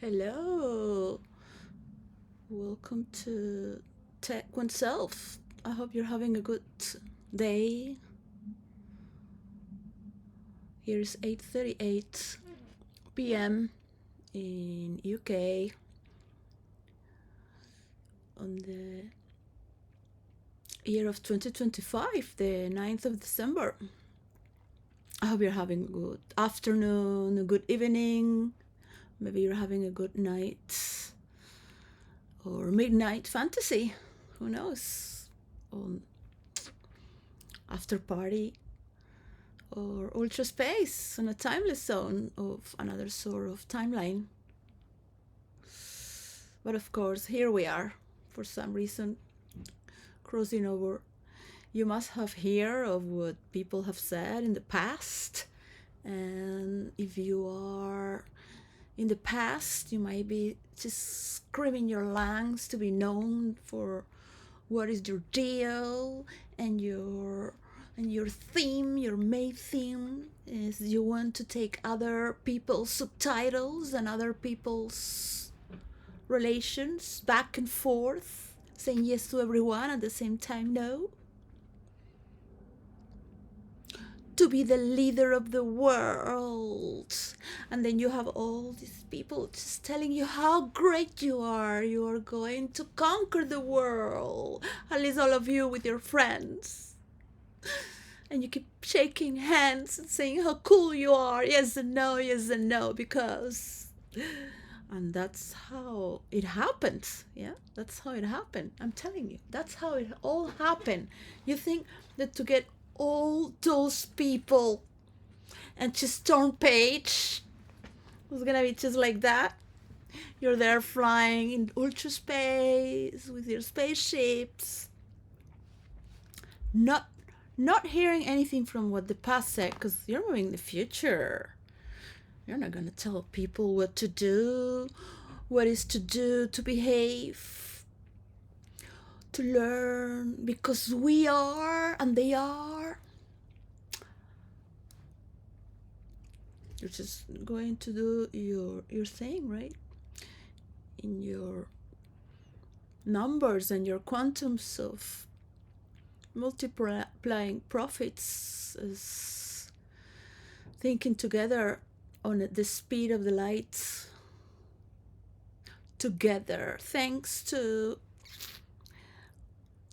Hello, welcome to Tech Oneself. I hope you're having a good day. Here's 8:38 p.m. in UK on the year of 2025, the 9th of December. I hope you're having a good afternoon, a good evening. Maybe you're having a good night or midnight fantasy. Who knows? On after party or ultra space on a timeless zone of another sort of timeline. But of course, here we are, for some reason, crossing over. You must have heard of what people have said in the past. And if you are in the past, you might be just screaming your lungs to be known for what is your deal and your theme, your main theme is you want to take other people's subtitles and other people's relations back and forth, saying yes to everyone at the same time no. To be the leader of the world. And then you have all these people just telling you how great you are. You are going to conquer the world. At least all of you with your friends. And you keep shaking hands and saying how cool you are. Yes and no, yes and no, because. And that's how it happened. Yeah, that's how it happened. I'm telling you, that's how it all happened. You think that to get all those people and just turn page was gonna be just like that? You're there flying in ultra space with your spaceships, not not hearing anything from what the past said, because you're moving the future. You're not gonna tell people what to do, what is to do, to behave, to learn, because we are and they are. You're just going to do your thing, right? In your numbers and your quantums of multiplying profits is thinking together on the speed of the light together, thanks to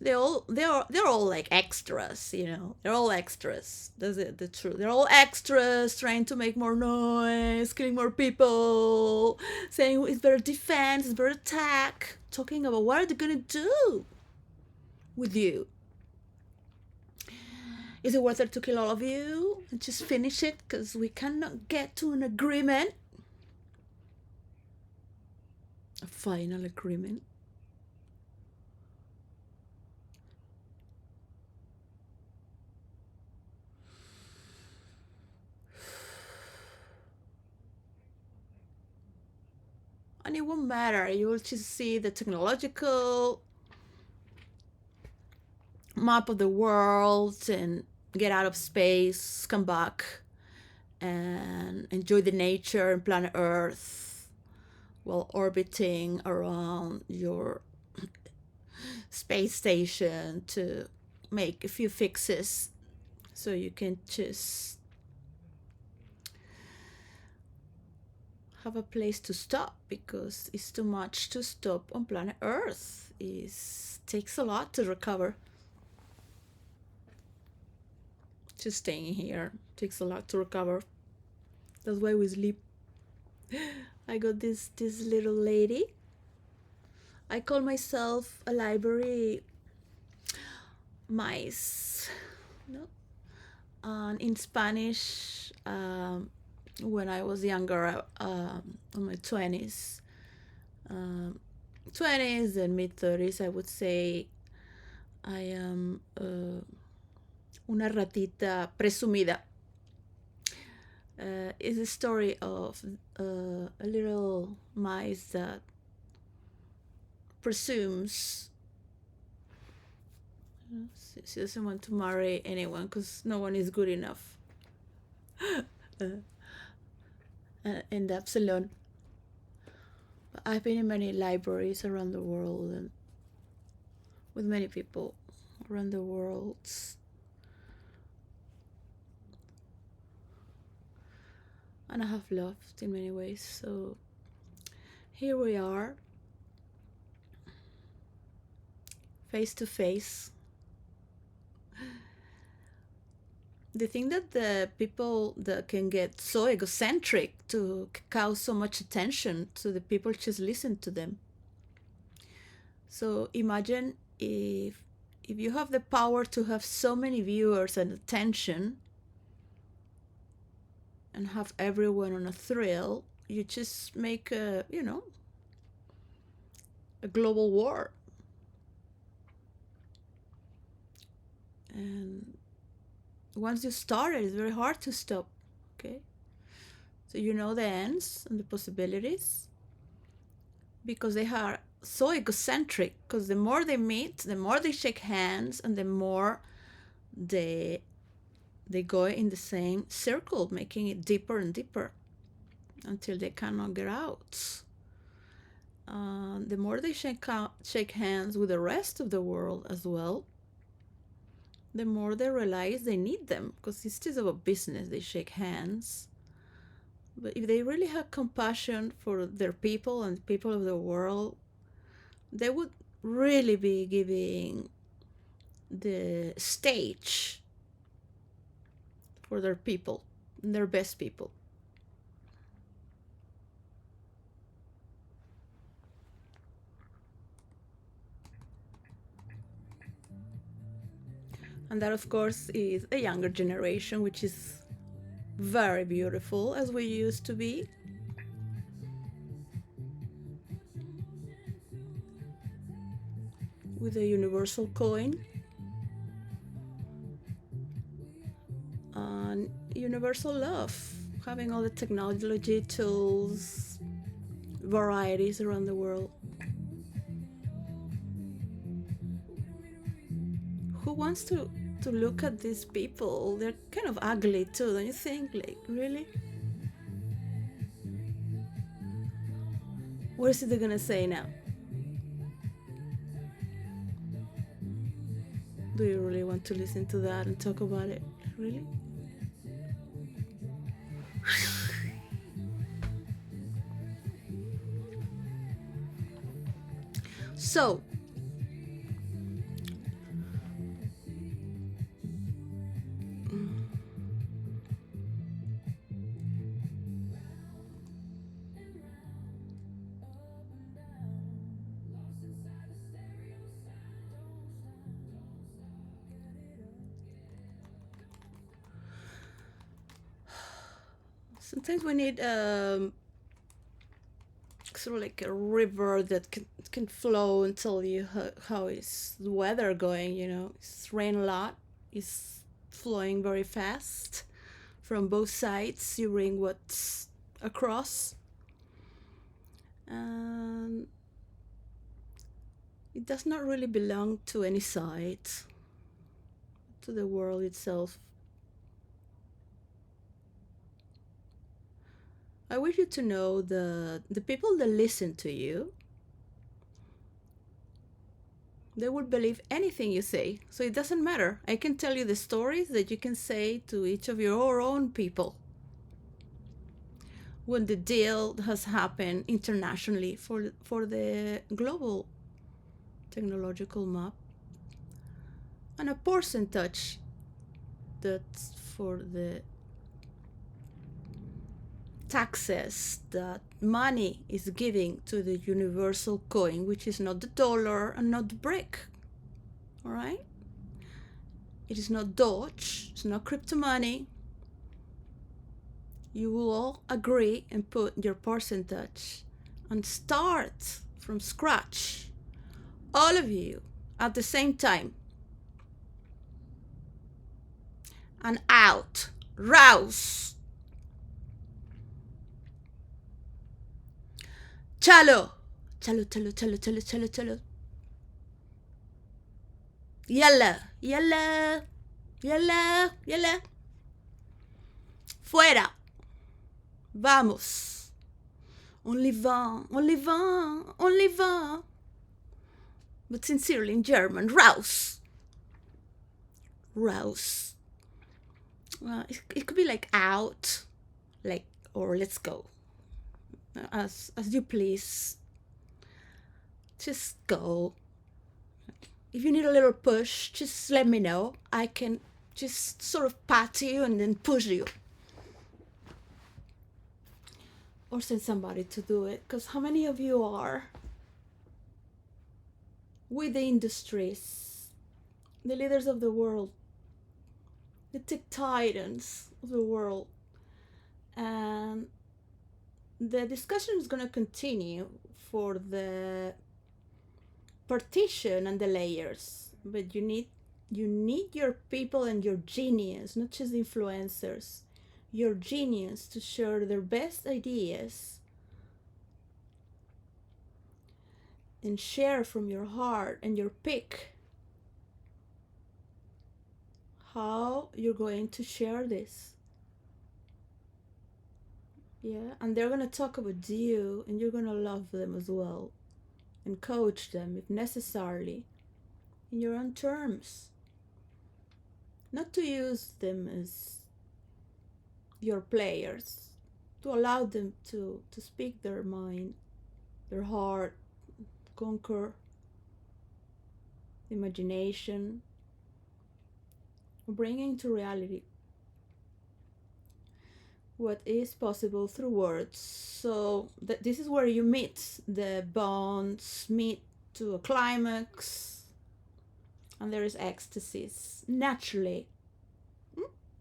they're all like extras, they're all extras. That's it, the truth. They're all extras trying to make more noise, killing more people, saying it's better defense, it's better attack, talking about what are they gonna do with you. Is it worth it to kill all of you and just finish it because we cannot get to an agreement, a final agreement? And it won't matter. You will just see the technological map of the world and get out of space, come back and enjoy the nature and planet Earth while orbiting around your space station to make a few fixes so you can just have a place to stop, because it's too much to stop on planet Earth. It takes a lot to recover. Just staying here takes a lot to recover. That's why we sleep. I got this little lady. I call myself a library mice. No? And in Spanish, when I was younger, in my 20s, 20s and mid 30s, I would say I am una ratita presumida. It's a story of a little mice that presumes She doesn't want to marry anyone because no one is good enough. And that's alone. But I've been in many libraries around the world and with many people around the world. And I have loved in many ways. So here we are, face to face. The thing that the people that can get so egocentric to cause so much attention to the people just listen to them. So imagine if you have the power to have so many viewers and attention and have everyone on a thrill, you just make a global war. And once you start it, it's very hard to stop. Okay, so you know the ends and the possibilities because they are so egocentric. Because the more they meet, the more they shake hands, and the more they they go in the same circle, making it deeper and deeper until they cannot get out. The more they shake hands with the rest of the world as well, the more they realize they need them because it's just about business. They shake hands. But if they really had compassion for their people and people of the world, they would really be giving the stage for their people, their best people. And that, of course, is a younger generation, which is very beautiful as we used to be. With a universal coin and universal love, having all the technology tools, varieties around the world. Who wants to look at these people? They're kind of ugly too, don't you think? Like, really? What is it they're gonna say now? Do you really want to listen to that and talk about it? Really? So, sometimes we need sort of like a river that can flow and tell you how is the weather going. It's rain a lot. It's flowing very fast from both sides. You bring what's across, and it does not really belong to any side, to the world itself. I wish you to know the people that listen to you, they will believe anything you say. So it doesn't matter. I can tell you the stories that you can say to each of your own people when the deal has happened internationally for the global technological map, and a percentage that's for the taxes that money is giving to the universal coin, which is not the dollar and not the brick. All right? It is not Doge, it's not crypto money. You will all agree and put your percentage and start from scratch, all of you at the same time. And out, rouse. Chalo, chalo, chalo, chalo, chalo, chalo, chalo. Yalla, yalla, yalla, yalla. Fuera. Vamos. Only va, only va. But sincerely in German, raus. Raus. It could be like out, like, or let's go. As you please. Just go. If you need a little push, just let me know. I can just sort of pat you and then push you. Or send somebody to do it. Because how many of you are with the industries, the leaders of the world, the tech titans of the world? And the discussion is going to continue for the partition and the layers, but you need your people and your genius, not just influencers, your genius to share their best ideas and share from your heart and your pick how you're going to share this. Yeah, and they're going to talk about you and you're going to love them as well and coach them if necessary in your own terms, not to use them as your players, to allow them to speak their mind, their heart, conquer imagination, bringing into reality what is possible through words. So this is where you meet the bonds, meet to a climax, and there is ecstasies naturally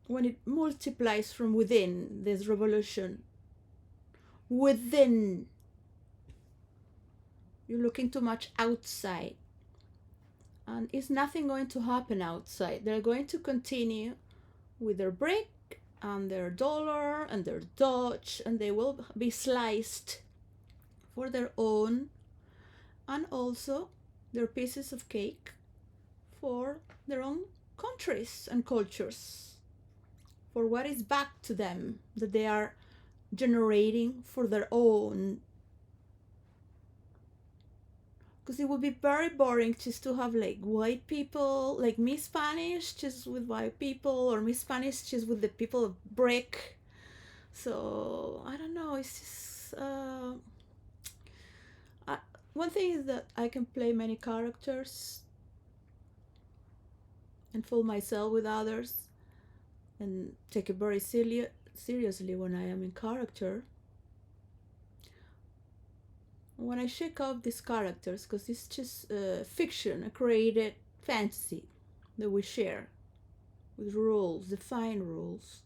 when it multiplies from within. This revolution within. You're looking too much outside, and is nothing going to happen outside. They're going to continue with their brick and their dollar and their Dodge, and they will be sliced for their own, and also their pieces of cake for their own countries and cultures, for what is back to them that they are generating for their own. Because it would be very boring just to have like white people, like me Spanish just with white people, or me Spanish just with the people of brick. So I don't know, it's just one thing is that I can play many characters and fool myself with others and take it very seriously when I am in character. When I shake off these characters, because it's just fiction, a created fantasy that we share with rules, defined rules,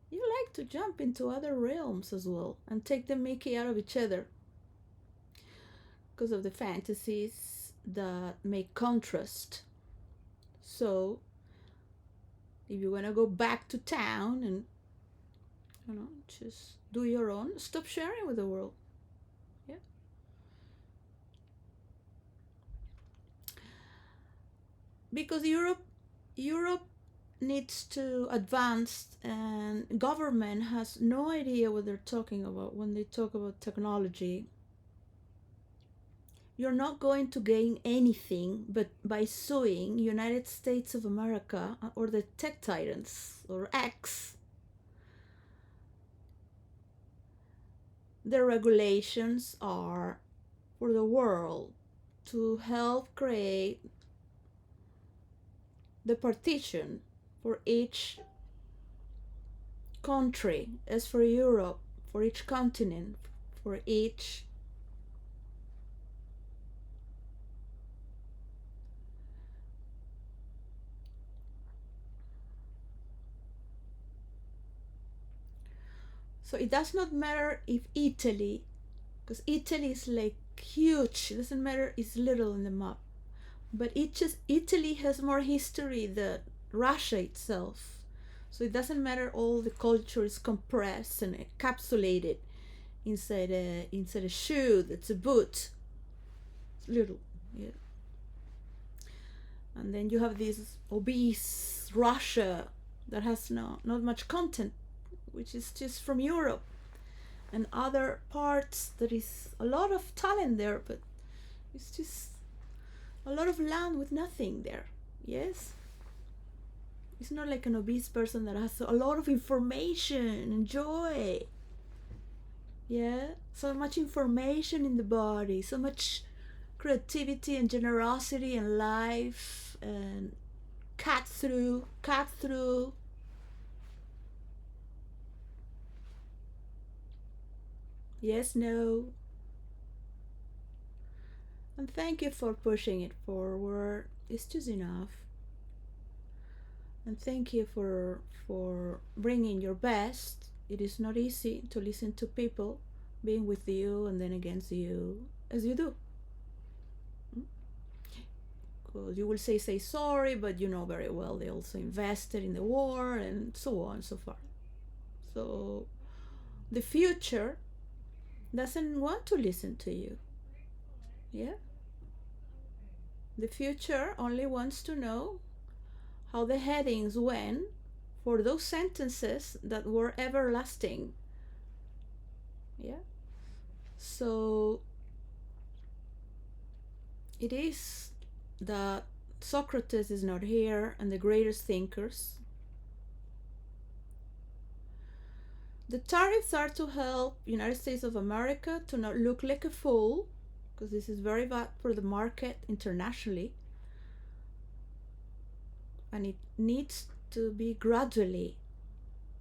you like to jump into other realms as well and take the mickey out of each other because of the fantasies that make contrast. So if you want to go back to town and just do your own, stop sharing with the world. Yeah. Because Europe needs to advance, and government has no idea what they're talking about when they talk about technology. You're not going to gain anything but by suing United States of America or the tech titans or X. Their regulations are for the world to help create the partition for each country, as for Europe, for each continent, for each so it does not matter if Italy, because Italy is like huge, it doesn't matter, it's little in the map, but Italy has more history than Russia itself. So it doesn't matter, all the culture is compressed and encapsulated inside a shoe that's a boot. It's little, yeah. And then you have this obese Russia that has not much content, which is just from Europe, and other parts there is a lot of talent there, but it's just a lot of land with nothing there. Yes, it's not like an obese person that has a lot of information and joy. Yeah, so much information in the body, so much creativity and generosity and life and cut through. Yes, no. And thank you for pushing it forward. It's just enough. And thank you for bringing your best. It is not easy to listen to people being with you and then against you as you do. Because you will say sorry, but you know very well they also invested in the war and so on and so forth. So the future doesn't want to listen to you. Yeah? The future only wants to know how the headings went for those sentences that were everlasting. Yeah? So it is that Socrates is not here and the greatest thinkers. The tariffs are to help United States of America to not look like a fool, because this is very bad for the market internationally, and it needs to be gradually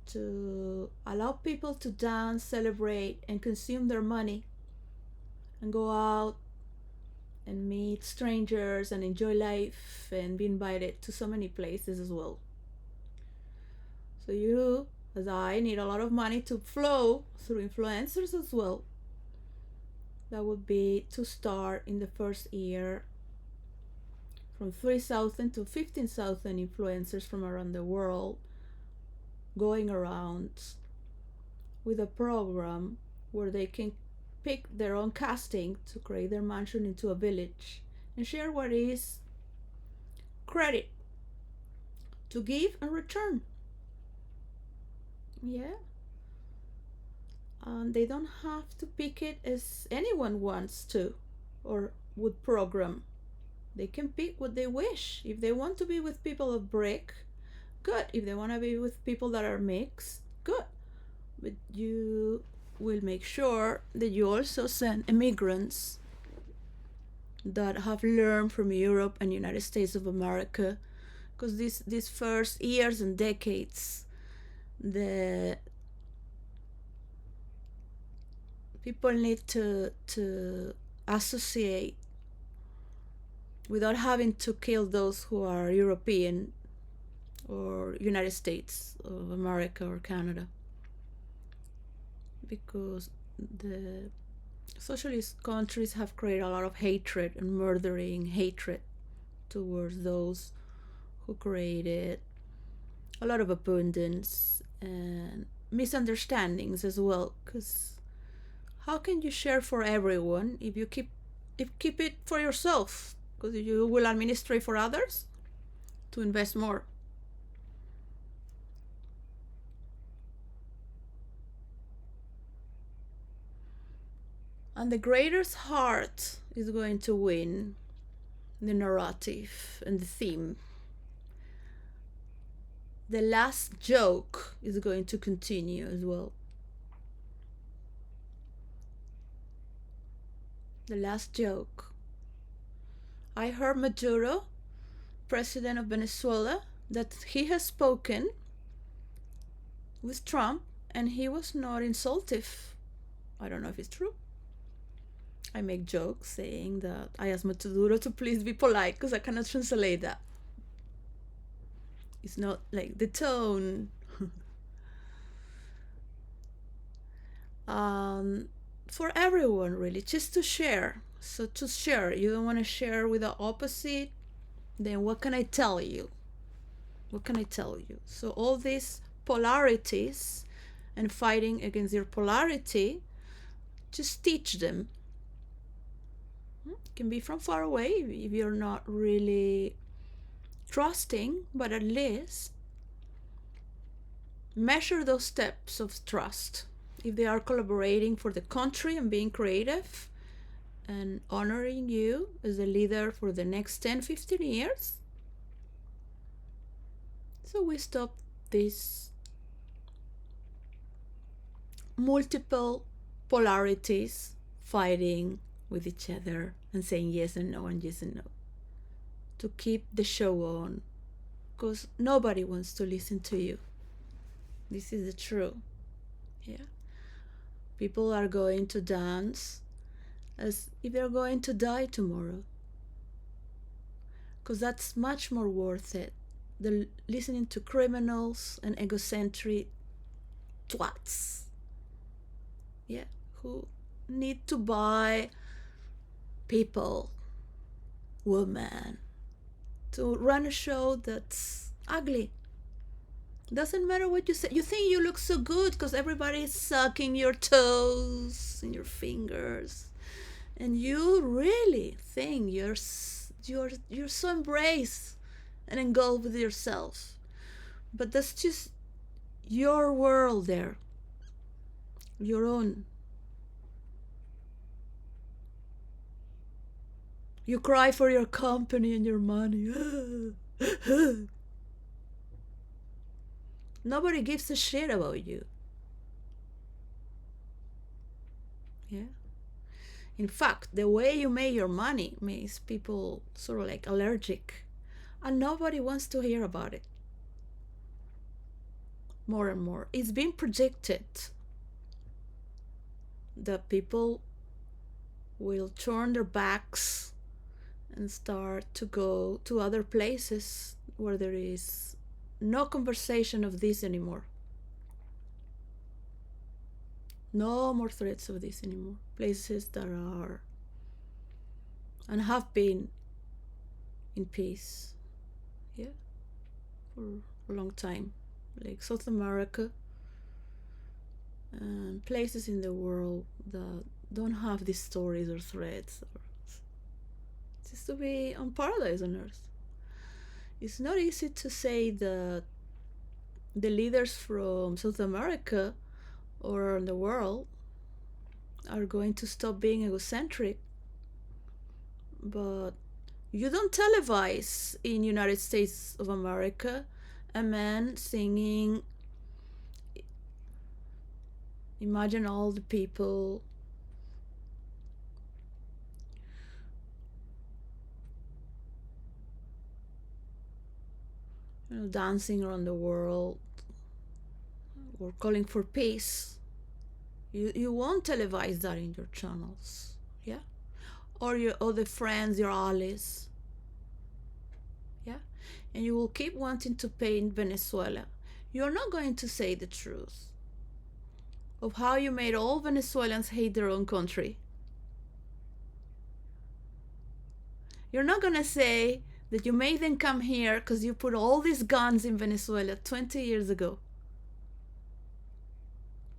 to allow people to dance, celebrate, and consume their money and go out and meet strangers and enjoy life and be invited to so many places as well. So you, as I, need a lot of money to flow through influencers as well. That would be to start in the first year from 3,000 to 15,000 influencers from around the world going around with a program where they can pick their own casting to create their mansion into a village and share what is credit to give and return. Yeah. And they don't have to pick it as anyone wants to or would program. They can pick what they wish. If they want to be with people of brick, good. If they want to be with people that are mixed, good. But you will make sure that you also send immigrants that have learned from Europe and United States of America, because these first years and decades, the people need to associate without having to kill those who are European or United States of America or Canada, because the socialist countries have created a lot of hatred and murdering hatred towards those who created a lot of abundance and misunderstandings as well, because how can you share for everyone if you keep it for yourself, because you will administrate for others to invest more. And the greatest heart is going to win the narrative and the theme. The last joke is going to continue as well. The last joke. I heard Maduro, president of Venezuela, that he has spoken with Trump and he was not insultive. I don't know if it's true. I make jokes saying that I asked Maduro to please be polite because I cannot translate that. It's not like the tone. For everyone, really, just to share. So to share, you don't want to share with the opposite, then what can I tell you? What can I tell you? So all these polarities and fighting against your polarity, just teach them. It can be from far away if you're not really trusting, but at least measure those steps of trust. If they are collaborating for the country and being creative and honoring you as a leader for the next 10, 15 years, so we stop these multiple polarities fighting with each other and saying yes and no and yes and no, to keep the show on, because nobody wants to listen to you. This is the truth. Yeah, people are going to dance as if they're going to die tomorrow, because that's much more worth it than listening to criminals and egocentric twats, yeah, who need to buy people, women, to run a show that's ugly. Doesn't matter what you say. You think you look so good because everybody is sucking your toes and your fingers, and you really think you're so embraced and engulfed with yourself. But that's just your world there, your own. You cry for your company and your money. Nobody gives a shit about you. Yeah. In fact, the way you make your money makes people sort of like allergic, and nobody wants to hear about it. More and more, it's been projected that people will turn their backs and start to go to other places where there is no conversation of this anymore. No more threats of this anymore. Places that are and have been in peace, yeah, for a long time, like South America and places in the world that don't have these stories or threats, or just to be on paradise on earth. It's not easy to say that the leaders from South America or the world are going to stop being egocentric, but you don't televise in United States of America a man singing Imagine all the people dancing around the world or calling for peace. You won't televise that in your channels, yeah, or your other friends, your allies, yeah, and you will keep wanting to paint Venezuela. You're not going to say the truth of how you made all Venezuelans hate their own country. You're not going to say that you made them come here because you put all these guns in Venezuela 20 years ago.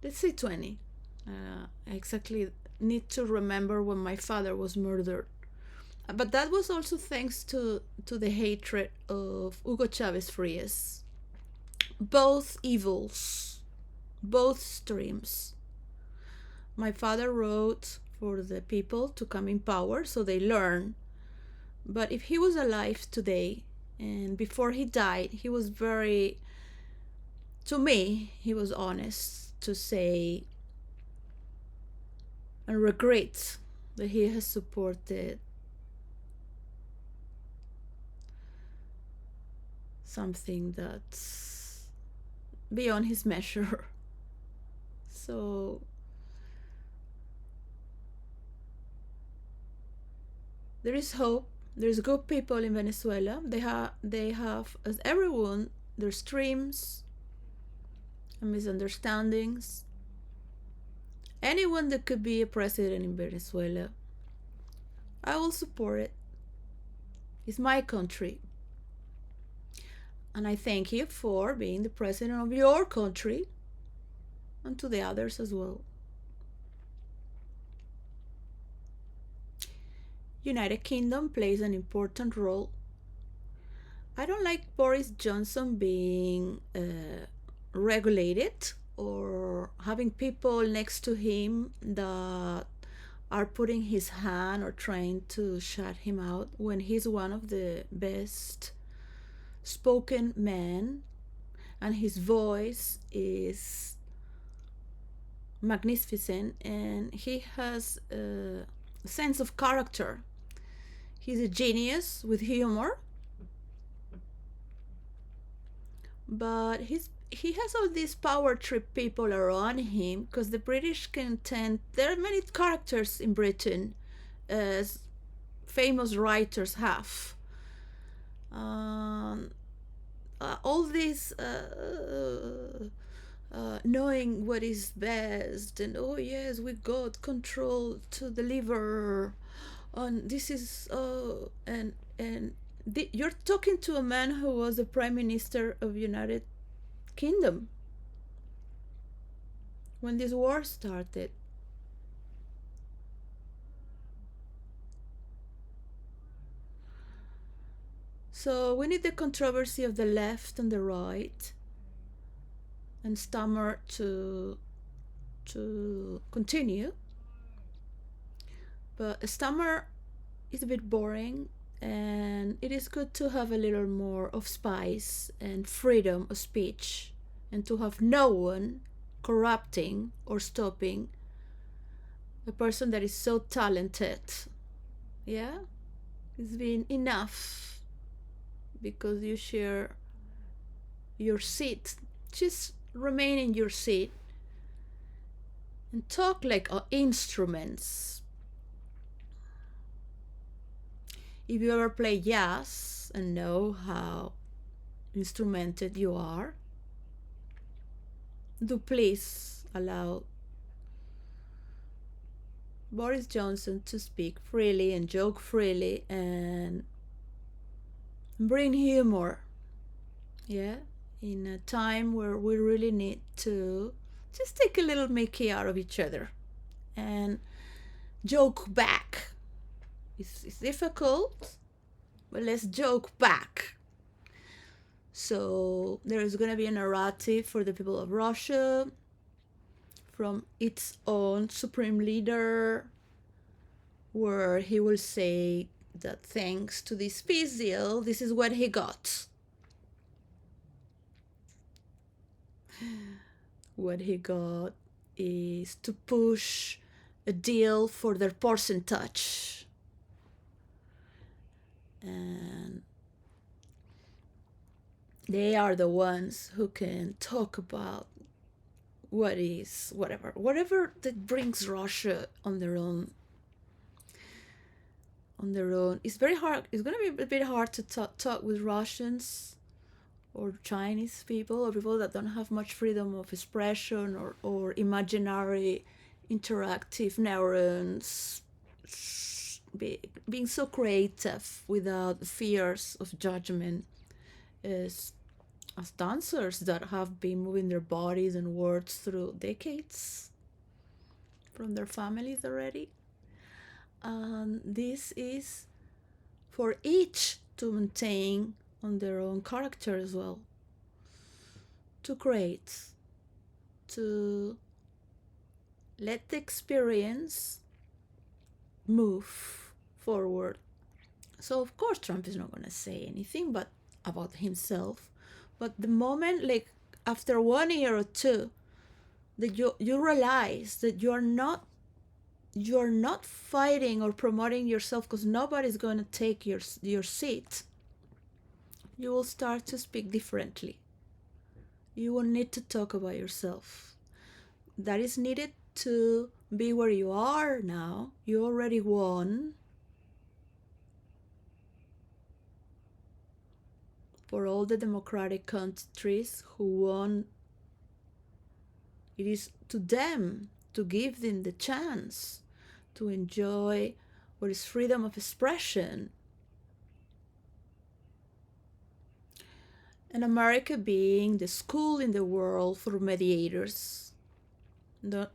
Let's say 20. I exactly need to remember when my father was murdered. But that was also thanks to the hatred of Hugo Chavez Frias. Both evils, both streams. My father wrote for the people to come in power so they learn. But if he was alive today, and before he died, he was very, to me, he was honest to say and regret that he has supported something that's beyond his measure. So there is hope. There's good people in Venezuela. They have, as everyone, their streams and misunderstandings. Anyone that could be a president in Venezuela, I will support it. It's my country. And I thank you for being the president of your country, and to the others as well. United Kingdom plays an important role I don't like Boris Johnson being regulated or having people next to him that are putting his hand or trying to shut him out when he's one of the best spoken men and his voice is magnificent and he has a sense of character. He's a genius with humor, but he has all these power trip people around him because the British can tend. There are many characters in Britain, as famous writers have. Um, all this knowing what is best, and oh yes, we got control to deliver, and this is you're talking to a man who was the prime minister of United Kingdom when this war started. So we need the controversy of the left and the right and Stammer to continue. But Stammer is a bit boring, and it is good to have a little more of spice and freedom of speech and to have no one corrupting or stopping a person that is so talented. Yeah? It's been enough because you share your seat. Just remain in your seat and talk like instruments. If you ever play jazz and know how instrumented you are, do please allow Boris Johnson to speak freely and joke freely and bring humor. Yeah, in a time where we really need to just take a little Mickey out of each other and joke back. It's difficult, but let's joke back. So there is going to be a narrative for the people of Russia from its own supreme leader, where he will say that thanks to this peace deal, this is what he got. What he got is to push a deal for their percentage. And they are the ones who can talk about what is whatever that brings Russia on their own. It's very hard. It's going to be a bit hard to talk with Russians or Chinese people or people that don't have much freedom of expression or imaginary interactive neurons being so creative without fears of judgment as dancers that have been moving their bodies and words through decades from their families already. And this is for each to maintain on their own character as well, to create, to let the experience move forward. So of course Trump is not going to say anything but about himself, but the moment, like after 1 year or two, that you realize that you're not fighting or promoting yourself because nobody's going to take your seat, you will start to speak differently. You will need to talk about yourself. That is needed to be where you are now. You already won. For all the democratic countries who won, it is to them to give them the chance to enjoy what is freedom of expression. And America being the school in the world for mediators.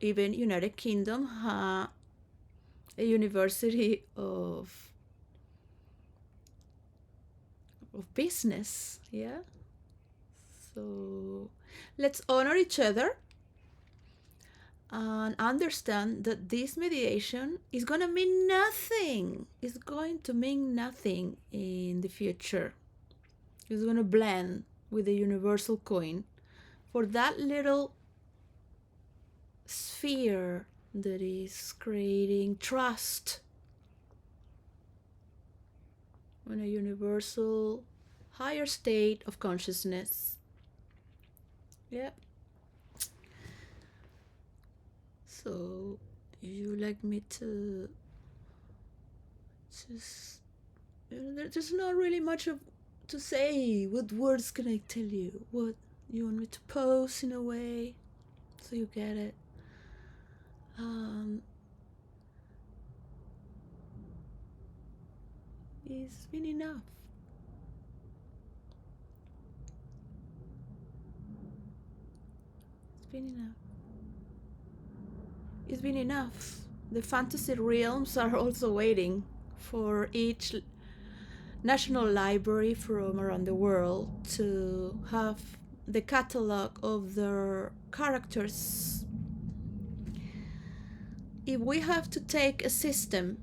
Even United Kingdom had a university of of business. Yeah. So let's honor each other and understand that this mediation is going to mean nothing. It's going to mean nothing in the future. It's going to blend with the universal coin for that little sphere that is creating trust in a universal higher state of consciousness. Yeah. So, you like me to just, there's not really much of to say. What words can I tell you? What you want me to pose in a way so you get it? Um, it's been enough. It's been enough. It's been enough. The fantasy realms are also waiting for each national library from around the world to have the catalog of their characters. If we have to take a system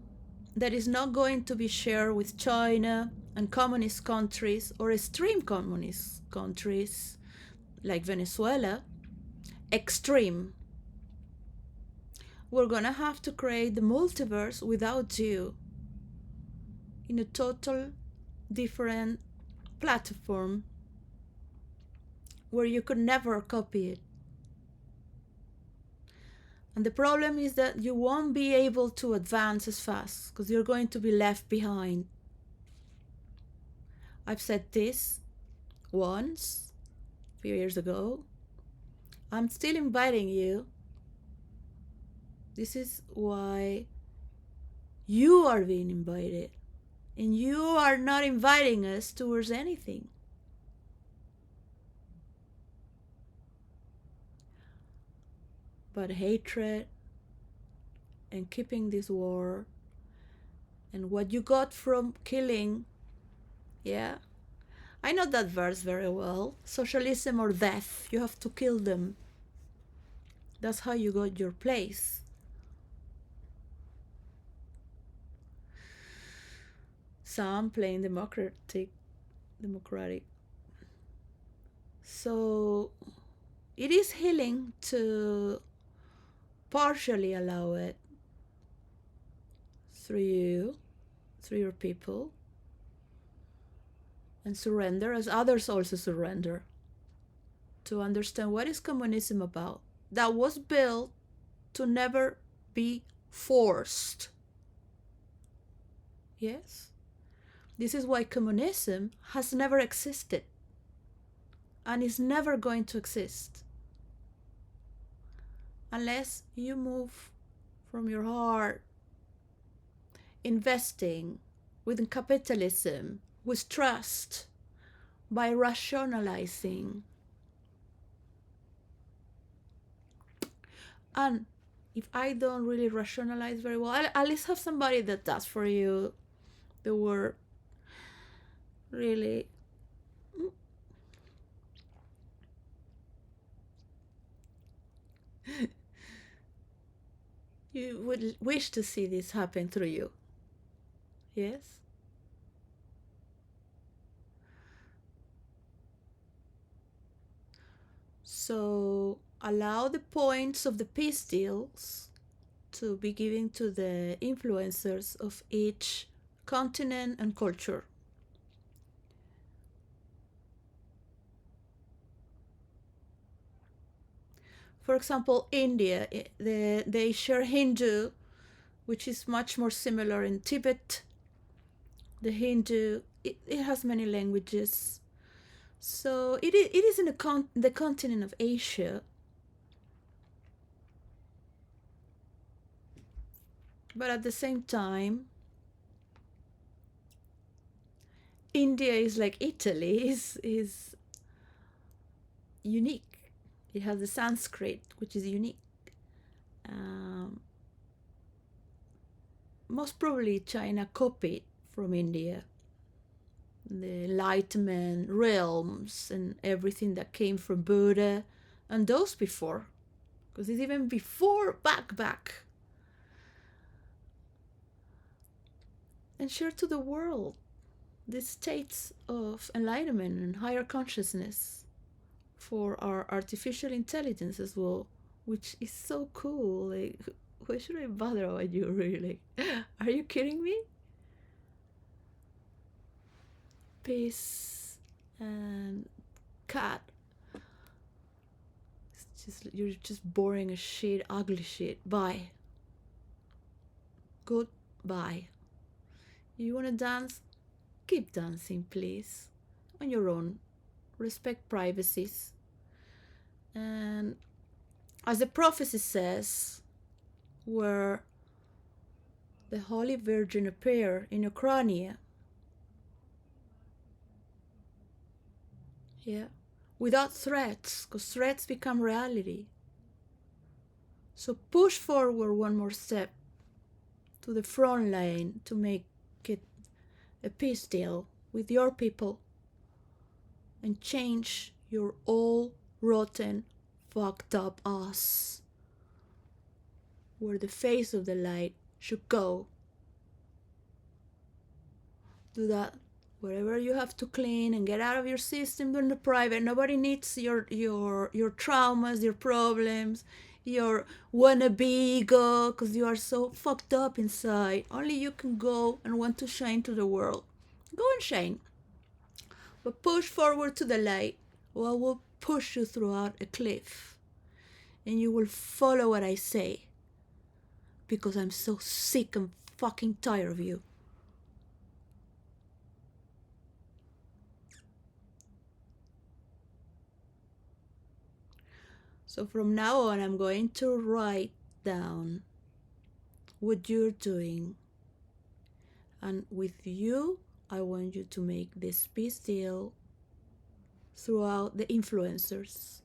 that is not going to be shared with China and communist countries or extreme communist countries like Venezuela, extreme, we're gonna have to create the multiverse without you in a total different platform where you could never copy it. And the problem is that you won't be able to advance as fast because you're going to be left behind. I've said this once, a few years ago. I'm still inviting you. This is why you are being invited. And you are not inviting us towards anything. But hatred and keeping this war and what you got from killing. Yeah, I know that verse very well. Socialism or death, you have to kill them. That's how you got your place. Some playing democratic. So it is healing to partially allow it through you, through your people, and surrender as others also surrender to understand what is communism about. That was built to never be forced. Yes? This is why communism has never existed and is never going to exist unless you move from your heart, investing within capitalism with trust by rationalizing. And if I don't really rationalize very well, I'll at least have somebody that does for you the work really. You would wish to see this happen through you. Yes? So allow the points of the peace deals to be given to the influencers of each continent and culture. For example, India, they share Hindu, which is much more similar in Tibet. The Hindu, it has many languages. So it is in the continent of Asia. But at the same time, India is like Italy, is unique. It has the Sanskrit, which is unique. Most probably China copied from India the Enlightenment realms and everything that came from Buddha and those before, because it's even before back, and share to the world the states of enlightenment and higher consciousness for our artificial intelligence as well, which is so cool. Like, why should I bother about you, really? Are you kidding me? Peace and cat. It's just, you're just boring as shit, ugly shit. Bye. Goodbye. You wanna dance? Keep dancing, please. On your own. Respect privacies. And as the prophecy says, where the Holy Virgin appeared in Ukraine, yeah, without threats, because threats become reality. So push forward one more step to the front line to make it a peace deal with your people and change your all rotten, fucked up ass where the face of the light should go. Do that. Whatever you have to clean and get out of your system in the private. Nobody needs your traumas, your problems, your wannabe ego, because you are so fucked up inside. Only you can go and want to shine to the world. Go and shine. But push forward to the light, or I will push you throughout a cliff. And you will follow what I say. Because I'm so sick and fucking tired of you. So from now on, I'm going to write down what you're doing. And with you, I want you to make this peace deal throughout the influencers.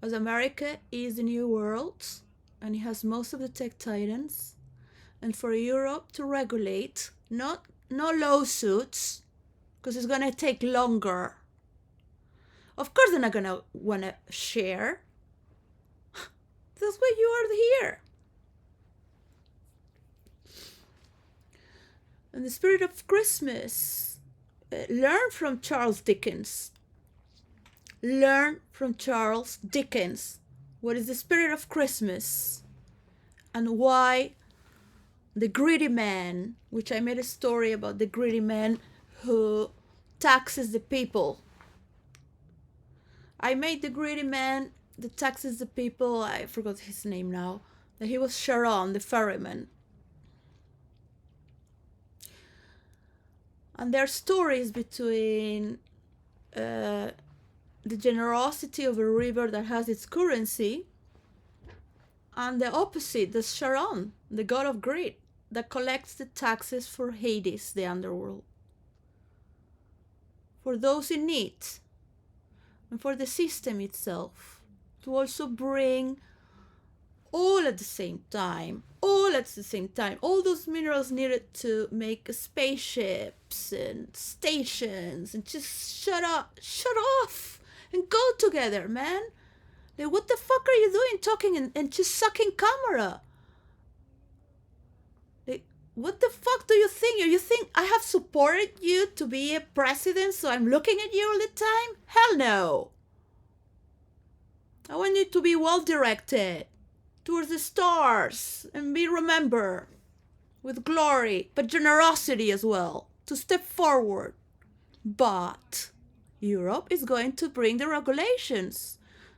As America is the new world, and it has most of the tech titans, and for Europe to regulate, no lawsuits, because it's going to take longer. Of course they're not going to want to share. That's why you are here. And the spirit of Christmas, learn from Charles Dickens. Learn from Charles Dickens. What is the spirit of Christmas? And why the greedy man, which I made a story about the greedy man who taxes the people. I made the greedy man that taxes the people, I forgot his name now, that he was Sharon, the ferryman. And there are stories between the generosity of a river that has its currency and the opposite, the Sharon, the god of greed, that collects the taxes for Hades, the underworld, for those in need, and for the system itself, to also bring all at the same time, all those minerals needed to make spaceships and stations, and just shut off, and go together, man. Like, what the fuck are you doing talking and just sucking camera? Like, what the fuck do you think? You think I have supported you to be a president, so I'm looking at you all the time? Hell no. I want you to be well directed towards the stars and be remembered with glory, but generosity as well, to step forward. But Europe is going to bring the regulations.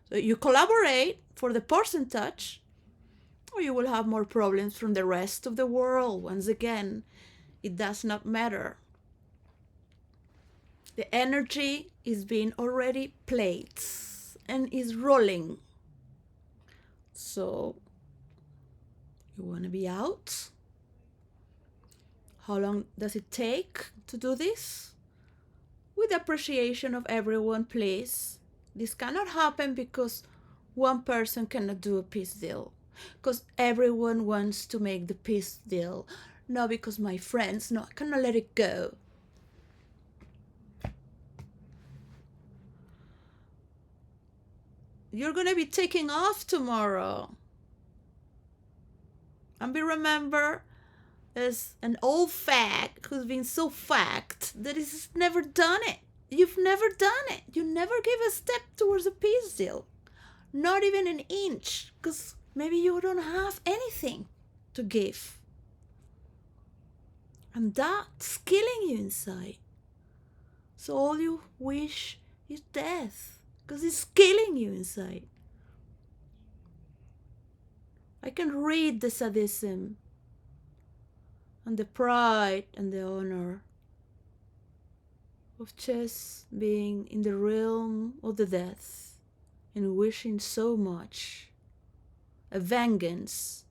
So you collaborate for the percentage, or you will have more problems from the rest of the world. Once again, it does not matter. The energy is being already played and is rolling. So, you want to be out? How long does it take to do this? With appreciation of everyone, please. This cannot happen because one person cannot do a peace deal. Because everyone wants to make the peace deal. No, because my friends, no, I cannot let it go. You're gonna be taking off tomorrow. And be remembered as an old fag who's been so fagged that he's never done it. You've never done it. You never gave a step towards a peace deal. Not even an inch. Because maybe you don't have anything to give. And that's killing you inside. So all you wish is death. Because it's killing you inside. I can read the sadism and the pride and the honor of just being in the realm of the death and wishing so much a vengeance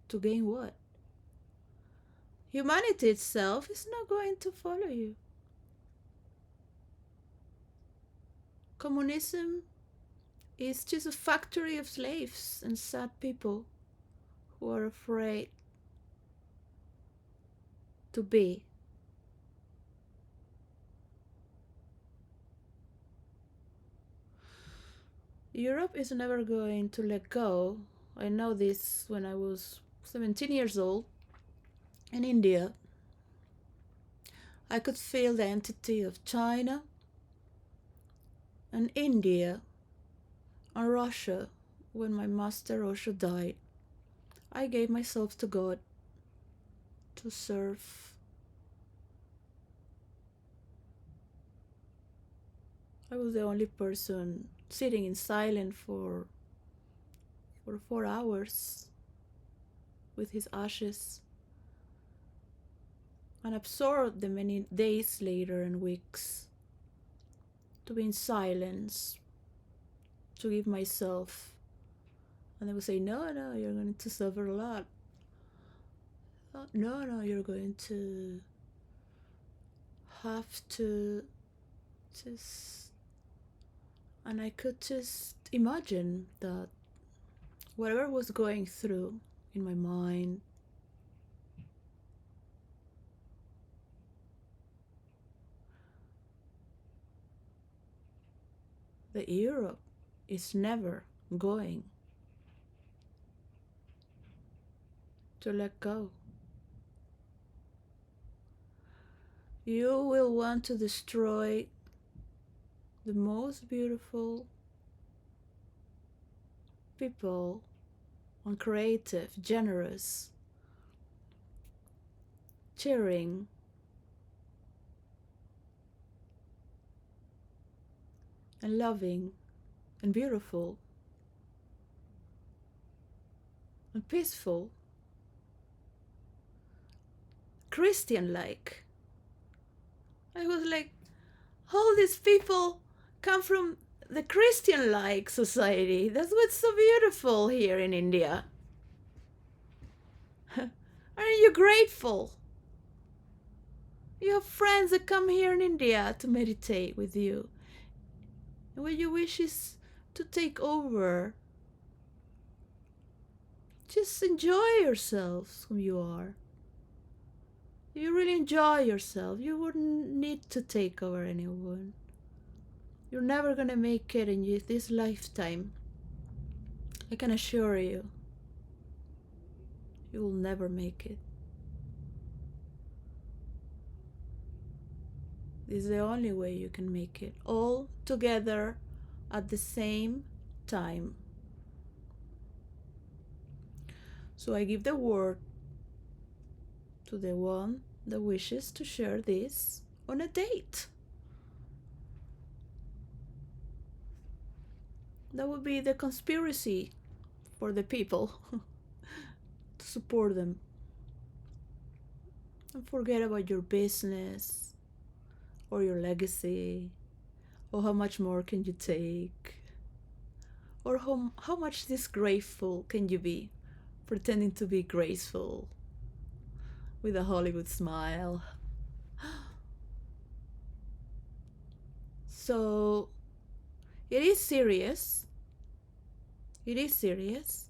to gain what? Humanity itself is not going to follow you. Communism is just a factory of slaves and sad people who are afraid to be. Europe is never going to let go. I know this when I was 17 years old in India. I could feel the entity of China and India and Russia when my master Osho died. I gave myself to God to serve. I was the only person sitting in silence for 4 hours with his ashes and absorbed the many days later and weeks to be in silence, to give myself. And they would say, no, you're going to suffer a lot. No, you're going to have to just. And I could just imagine that whatever was going through in my mind, that Europe is never going to let go. You will want to destroy the most beautiful people and creative, generous, cheering, and loving, and beautiful, and peaceful, Christian-like. I was like, all these people come from the Christian-like society. That's what's so beautiful here in India. Aren't you grateful? You have friends that come here in India to meditate with you. And what you wish is to take over. Just enjoy yourselves who you are. If you really enjoy yourself, you wouldn't need to take over anyone. You're never gonna make it in this lifetime. I can assure you. You will never make it. This is the only way you can make it. All together at the same time. So I give the word to the one that wishes to share this on a date. That would be the conspiracy for the people to support them. And forget about your business or your legacy or how much more can you take or how much disgraceful can you be pretending to be graceful with a Hollywood smile. So it is serious. It is serious.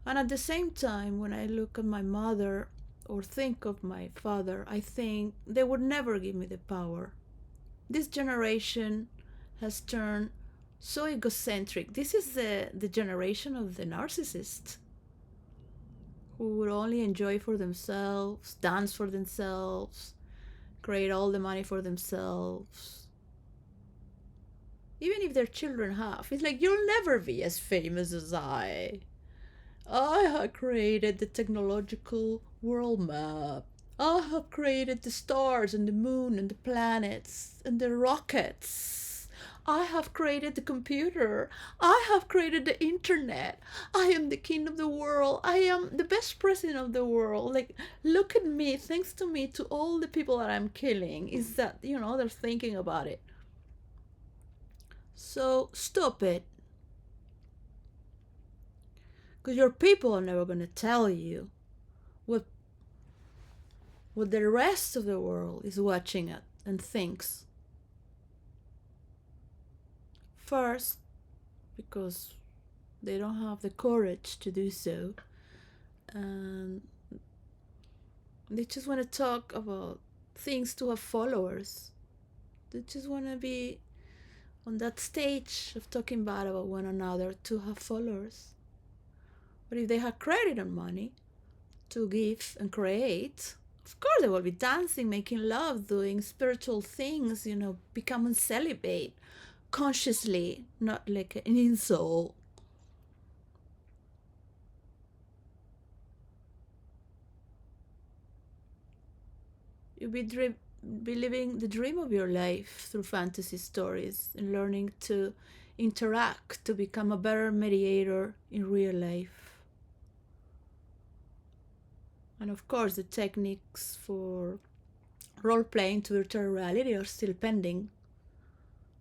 And at the same time, when I look at my mother or think of my father, I think they would never give me the power. This generation has turned so egocentric. This is the generation of the narcissist who would only enjoy for themselves, dance for themselves, create all the money for themselves. Even if their children have. It's like, you'll never be as famous as I. I have created the technological world map. I have created the stars and the moon and the planets and the rockets. I have created the computer. I have created the internet. I am the king of the world. I am the best president of the world. Like, look at me. Thanks to me, to all the people that I'm killing. Is that, they're thinking about it. So stop it. Because your people are never going to tell you what the rest of the world is watching it and thinks. First, because they don't have the courage to do so, and they just want to talk about things to have followers. They just want to be on that stage of talking bad about one another to have followers. But if they have credit and money to give and create, of course they will be dancing, making love, doing spiritual things, becoming celibate consciously, not like an insult. You'll be living the dream of your life through fantasy stories and learning to interact to become a better mediator in real life. And of course, the techniques for role-playing to virtual reality are still pending.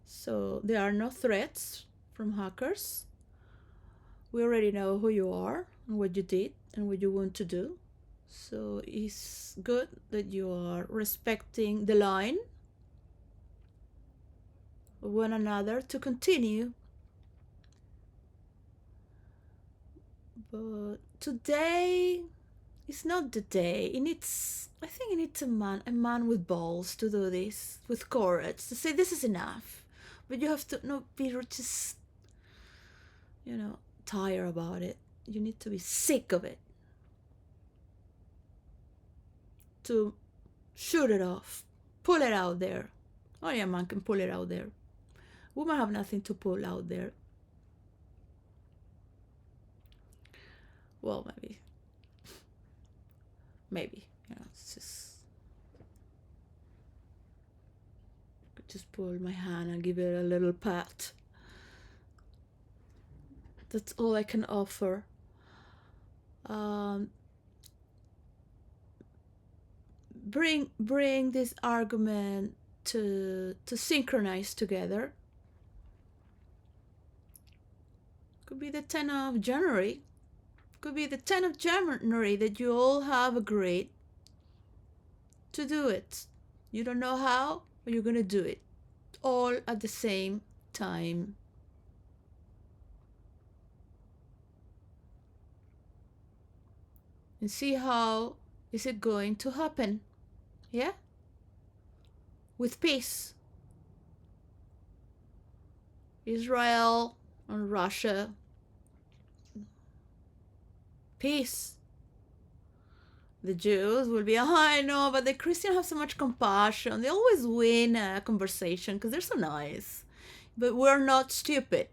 So there are no threats from hackers. We already know who you are and what you did and what you want to do. So it's good that you are respecting the line of one another to continue. But today is not the day. I think it needs a man with balls to do this, with courage, to say this is enough. But you have to not be just, tired about it. You need to be sick of it. To shoot it off, pull it out there. Only a man can pull it out there. Women have nothing to pull out there. Well, maybe, it's just pull my hand and give it a little pat. That's all I can offer. Bring this argument to synchronize together. Could be the 10th of January. Could be the 10th of January that you all have agreed to do it. You don't know how, but you're gonna do it all at the same time. And see how is it going to happen. Yeah? With peace. Israel and Russia. Peace. The Jews will be, I know, but the Christians have so much compassion. They always win a conversation because they're so nice. But we're not stupid.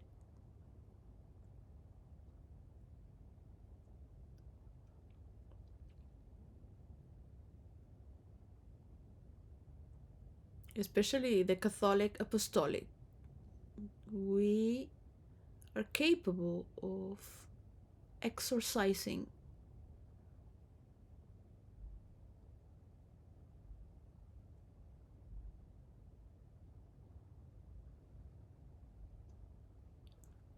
Especially the Catholic Apostolic. We are capable of exorcising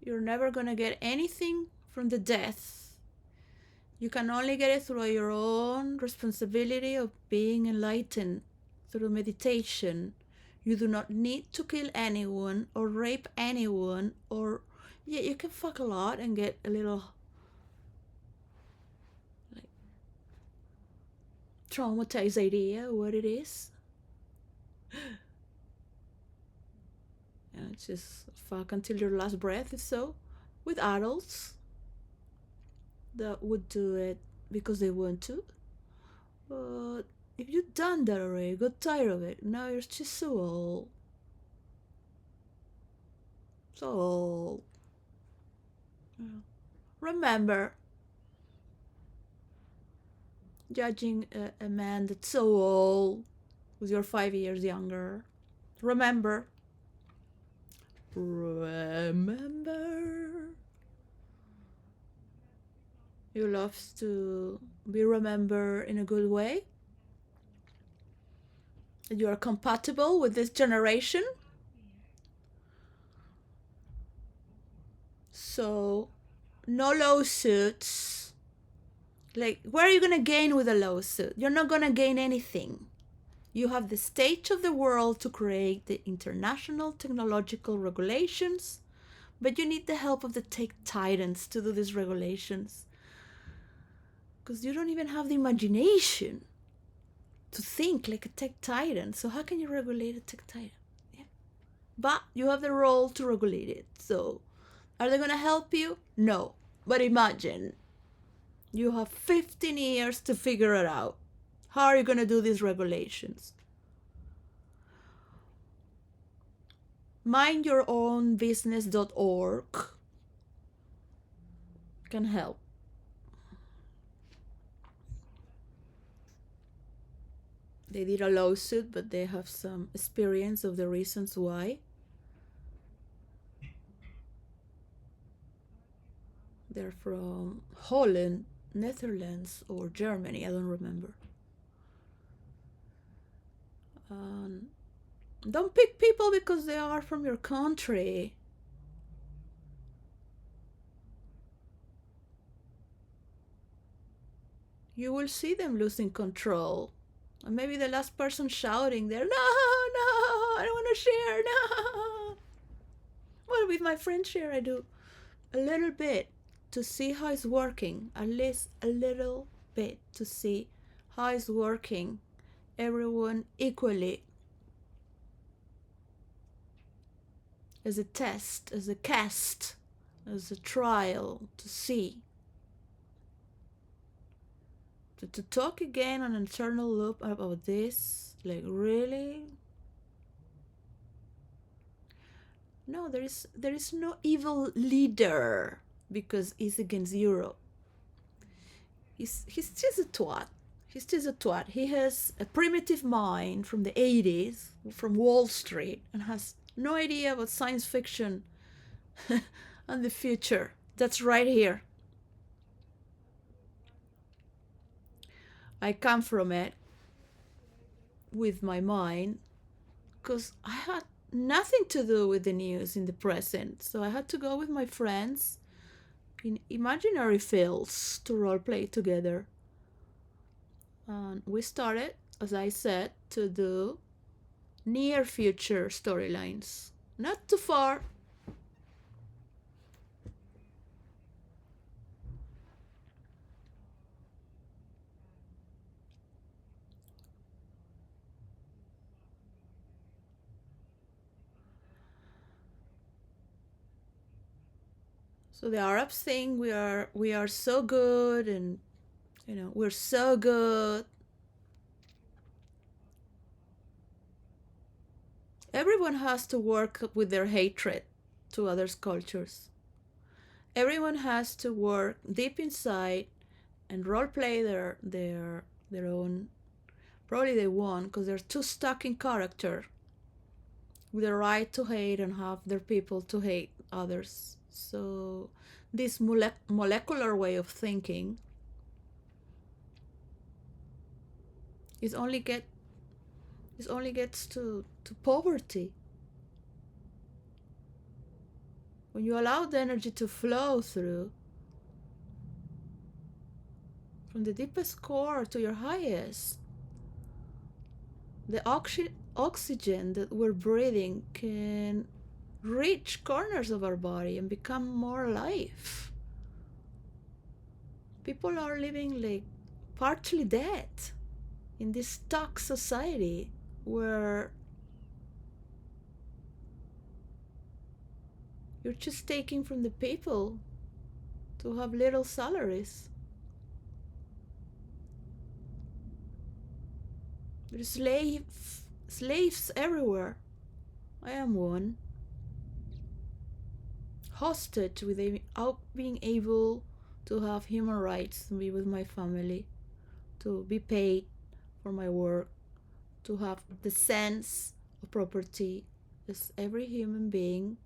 you're never gonna get anything from the death. You can only get it through your own responsibility of being enlightened through meditation. You do not need to kill anyone or rape anyone, or you can fuck a lot and get a little traumatized idea what it is. And just fuck until your last breath, if so. With adults that would do it because they want to. But if you've done that already, got tired of it, now you're just so old. So old. Remember, judging a man that's so old because you're 5 years younger. Remember, you love to be remembered in a good way. That you are compatible with this generation. So, no lawsuits. Like, what are you gonna gain with a lawsuit? You're not gonna gain anything. You have the stage of the world to create the international technological regulations, but you need the help of the tech titans to do these regulations. Because you don't even have the imagination to think like a tech titan. So how can you regulate a tech titan? Yeah. But you have the role to regulate it. So are they going to help you? No. But imagine you have 15 years to figure it out. How are you going to do these regulations? MindyourOwnbusiness.org can help. They did a lawsuit, but they have some experience of the reasons why. They're from Holland, Netherlands, or Germany, I don't remember. Don't pick people because they are from your country. You will see them losing control. And maybe the last person shouting there, no, I don't want to share, no. Well, with my friend share, I do a little bit to see how it's working, at least a little bit to see how it's working. Everyone equally. As a test, as a cast, as a trial to see. To talk again on an eternal loop about this, like really? No, there is no evil leader because he's against Europe. He's just a twat. He's just a twat. He has a primitive mind from the 80s, from Wall Street, and has no idea about science fiction and the future. That's right here. I come from it with my mind because I had nothing to do with the news in the present. So I had to go with my friends in imaginary fields to roleplay together. And we started, as I said, to do near future storylines. Not too far. So the Arabs think we are so good, and we're so good. Everyone has to work with their hatred to others' cultures. Everyone has to work deep inside and roleplay their own. Probably they won't because they're too stuck in character with the right to hate and have their people to hate others. So this molecular way of thinking is only gets to poverty. When you allow the energy to flow through from the deepest core to your highest, the oxygen that we're breathing can reach corners of our body and become more alive. People are living like partially dead in this stuck society where you're just taking from the people to have little salaries. There's slaves everywhere. I am one. Hostage without being able to have human rights, to be with my family, to be paid for my work, to have the sense of property as every human being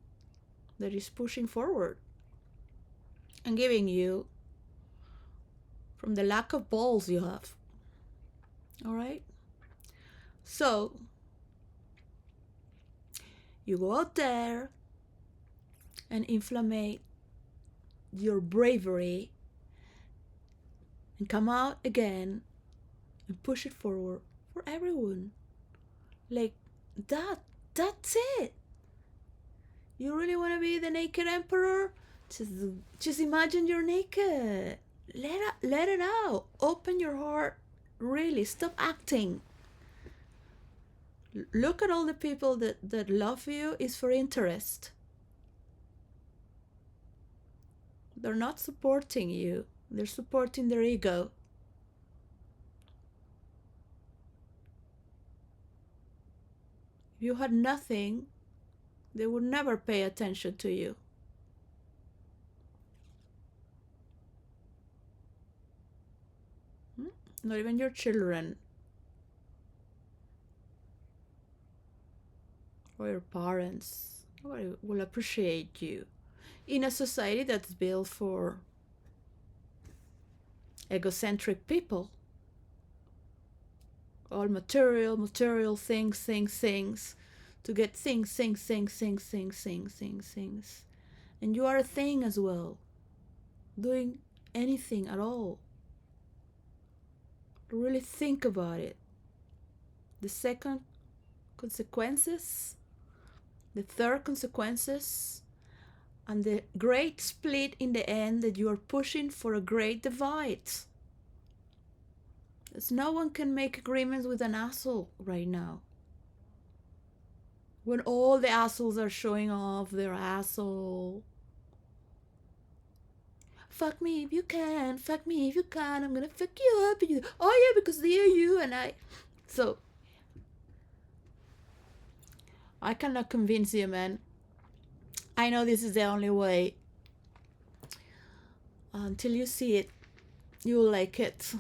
that is pushing forward and giving you from the lack of balls you have. All right? So, you go out there and inflame your bravery and come out again and push it forward for everyone. Like that. That's it. You really want to be the naked emperor? Just imagine you're naked. Let it out. Open your heart. Really, stop acting. Look at all the people that love you is for interest. They're not supporting you. They're supporting their ego. If you had nothing, they would never pay attention to you. Not even your children or your parents. Nobody will appreciate you in a society that's built for egocentric people. All material things, to get things. And you are a thing as well, doing anything at all. Really think about it. The second consequences, the third consequences, and the great split in the end that you are pushing for a great divide. As no one can make agreements with an asshole right now. When all the assholes are showing off their asshole. Fuck me if you can, fuck me if you can, I'm gonna fuck you up. Oh yeah, because they are you and I. So, I cannot convince you, man. I know this is the only way. Until you see it, you'll like it.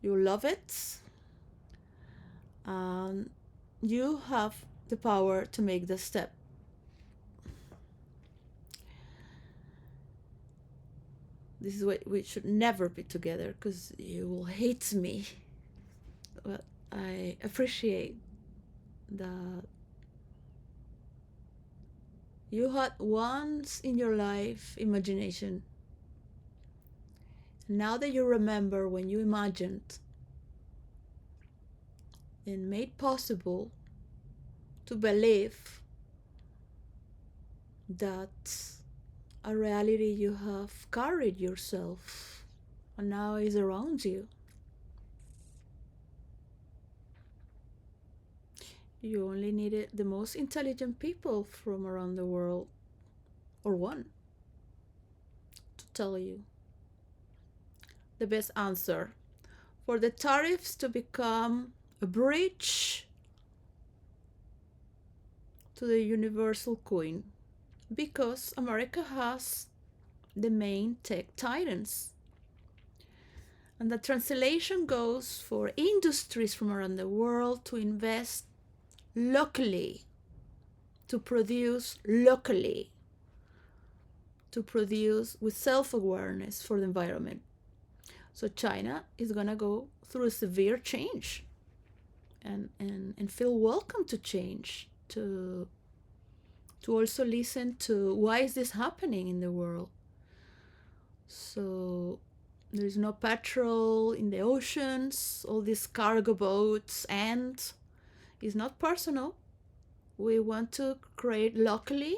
You'll love it. You have the power to make the step. This is why we should never be together, because you will hate me. But I appreciate that you had once in your life imagination. Now that you remember when you imagined and made possible to believe that a reality you have carried yourself and now is around you. You only needed the most intelligent people from around the world, or one, to tell you the best answer for the tariffs to become a bridge to the universal coin, because America has the main tech titans. And the translation goes for industries from around the world to invest locally, to produce locally, to produce with self-awareness for the environment. So China is gonna go through a severe change and feel welcome to change, to also listen to why is this happening in the world. So there is no petrol in the oceans, all these cargo boats, and it's not personal. We want to create locally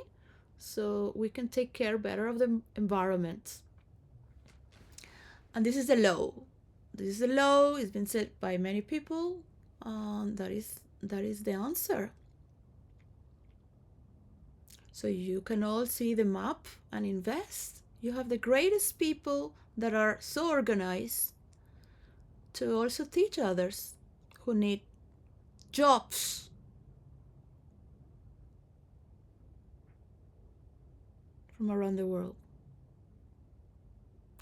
so we can take care better of the environment. And this is the law This is a law. It's been said by many people. That is the answer. So you can all see the map and invest. You have the greatest people that are so organized to also teach others who need jobs from around the world,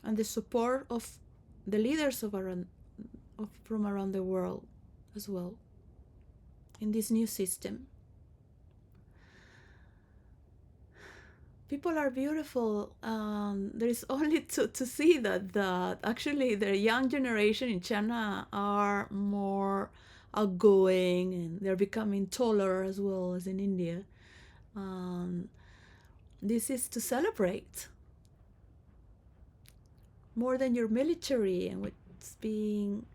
and the support of the leaders from around the world as well in this new system. People are beautiful. There is only to see that actually the young generation in China are more outgoing, and they're becoming taller as well as in India. This is to celebrate more than your military and what's being.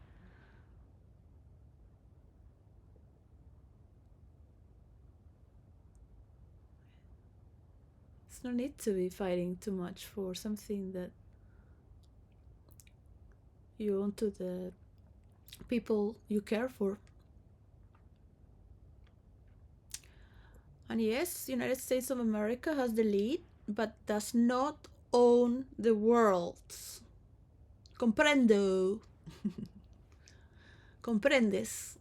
There's no need to be fighting too much for something that you owe to the people you care for. And yes, United States of America has the lead, but does not own the world. Comprendo. ¿Comprendes?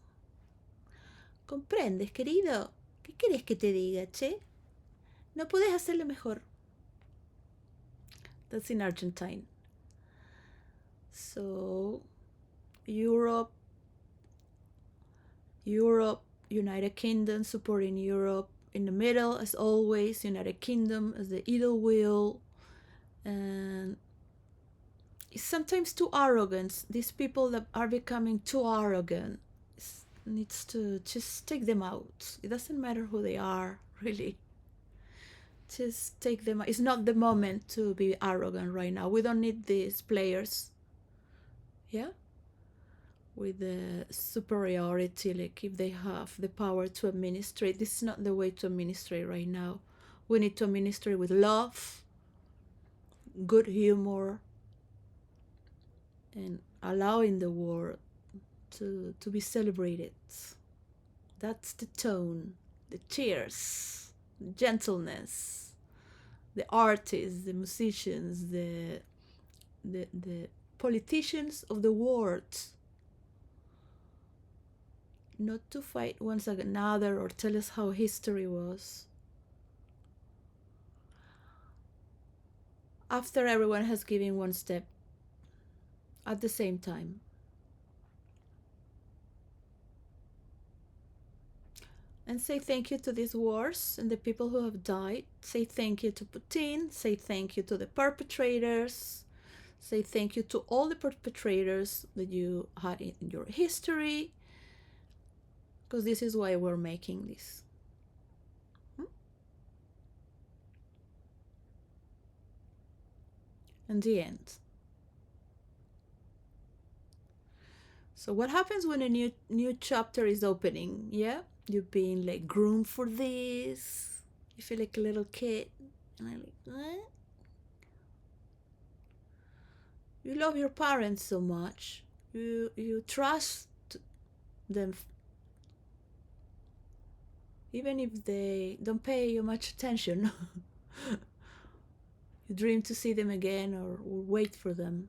¿Comprendes, querido? ¿Qué querés que te diga, che? No puedes hacerlo mejor. That's in Argentine. So, Europe, United Kingdom supporting Europe. In the middle, as always, United Kingdom as the idle wheel. And it's sometimes too arrogant. These people that are becoming too arrogant, needs to just take them out. It doesn't matter who they are, really. Just take them out. It's not the moment to be arrogant right now. We don't need these players. Yeah? With the superiority, like if they have the power to administrate. This is not the way to administrate right now. We need to administrate with love, good humor, and allowing the world to be celebrated. That's the tone, the cheers, the gentleness, the artists, the musicians, the politicians of the world. Not to fight one another or tell us how history was. After everyone has given one step at the same time. And say thank you to these wars and the people who have died. Say thank you to Putin. Say thank you to the perpetrators. Say thank you to all the perpetrators that you had in your history. Because this is why we're making this. And the end. So what happens when a new chapter is opening? Yeah? You're being like groomed for this. You feel like a little kid. And I'm like, what? You love your parents so much. You trust them. Even if they don't pay you much attention. You dream to see them again or wait for them.